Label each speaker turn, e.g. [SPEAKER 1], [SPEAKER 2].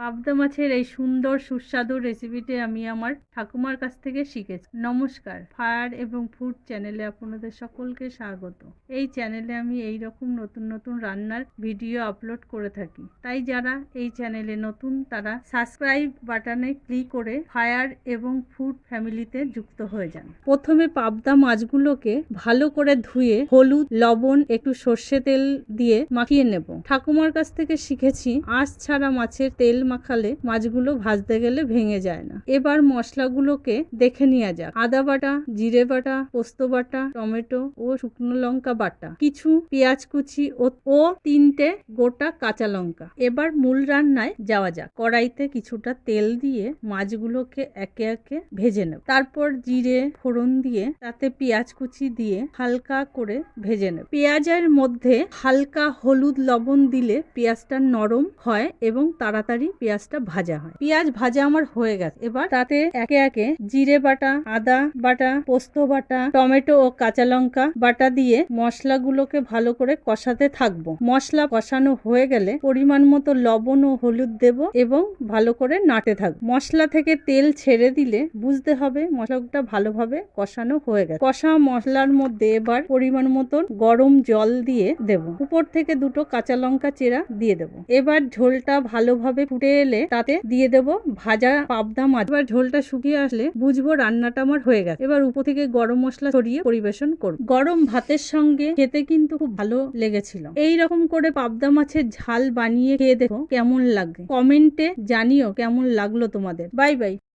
[SPEAKER 1] পাবদা মাছের এই সুন্দর সুস্বাদু রেসিপিটি আমি আমার ঠাকুমার কাছ থেকে শিখেছি। নমস্কার, ফায়ার এবং ফুড চ্যানেলে আপনাদের সকলকে স্বাগত। এই চ্যানেলে আমি এই রকম নতুন নতুন রান্নার ভিডিও আপলোড করে থাকি, তাই যারা এই চ্যানেলে নতুন তারা সাবস্ক্রাইব বাটনে ক্লিক করে ফায়ার এবং ফুড ফ্যামিলিতে যুক্ত হয়ে যান। প্রথমে পাবদা মাছগুলোকে ভালো করে ধুয়ে হলুদ, লবণ, একটু সর্ষে তেল দিয়ে মাখিয়ে নেব। ঠাকুমার কাছ থেকে শিখেছি আঁশ ছাড়া মাছের তেল মাখালে মাছগুলো ভাজতে গেলে ভেঙে যায় না। এবার মশলাগুলোকে দেখে নেওয়া যাক। আদা বাটা, জিরে বাটা, পোস্ত বাটা, টমেটো ও শুকনো লঙ্কা বাটা, কিছু পেঁয়াজ কুচি ও 3টে গোটা কাঁচা লঙ্কা। এবার মূল রান্নায় যাওয়া যাক। কড়াইতে কিছুটা তেল দিয়ে মাছগুলোকে একে একে ভেজে নেব। তারপর জিরে ফোড়ন দিয়ে তাতে পেঁয়াজ কুচি দিয়ে হালকা করে ভেজে নেব। পেঁয়াজের মধ্যে হালকা হলুদ লবণ দিলে পেঁয়াজটা নরম হয় এবং তাড়াতাড়ি পেঁয়াজটা ভাজা হয়। পেঁয়াজ ভাজা আমার হয়ে গেছে। এবার তাতে একে একে জিরে বাটা, আদা বাটা, পোস্ত বাটা, টমেটো ও কাঁচা লঙ্কা বাটা দিয়ে মশলাগুলোকে ভালো করে কষাতে থাকবো। মশলা কষানো হয়ে গেলে পরিমাণ মতো লবণ ও হলুদ দেব এবং ভালো করে নাড়তে থাকবো। মশলা থেকে তেল ছেড়ে দিলে বুঝতে হবে মশলাটা ভালোভাবে কষানো হয়ে গেছে। কষা মশলার মধ্যে এবার পরিমাণ মতো গরম জল দিয়ে দেব। উপর থেকে 2টো কাঁচা লঙ্কা চেরা দিয়ে দেব। এবার ঝোলটা ভালোভাবে ফুটে এলে তাতে দিয়ে দেব ভাজা পাবদা মাছ। এবার ঝোলটা শুকিয়ে আসলে বুঝবো রান্নাটা আমার হয়ে গেছে। এবার উপর থেকে গরম মশলা ছড়িয়ে পরিবেশন করব। গরম ভাতের সঙ্গে খেতে কিন্তু খুব ভালো লেগেছিল। এই রকম করে পাবদা মাছের ঝাল বানিয়ে খেয়ে দেখো কেমন লাগে। কমেন্টে জানিও কেমন লাগলো তোমাদের। Bye bye.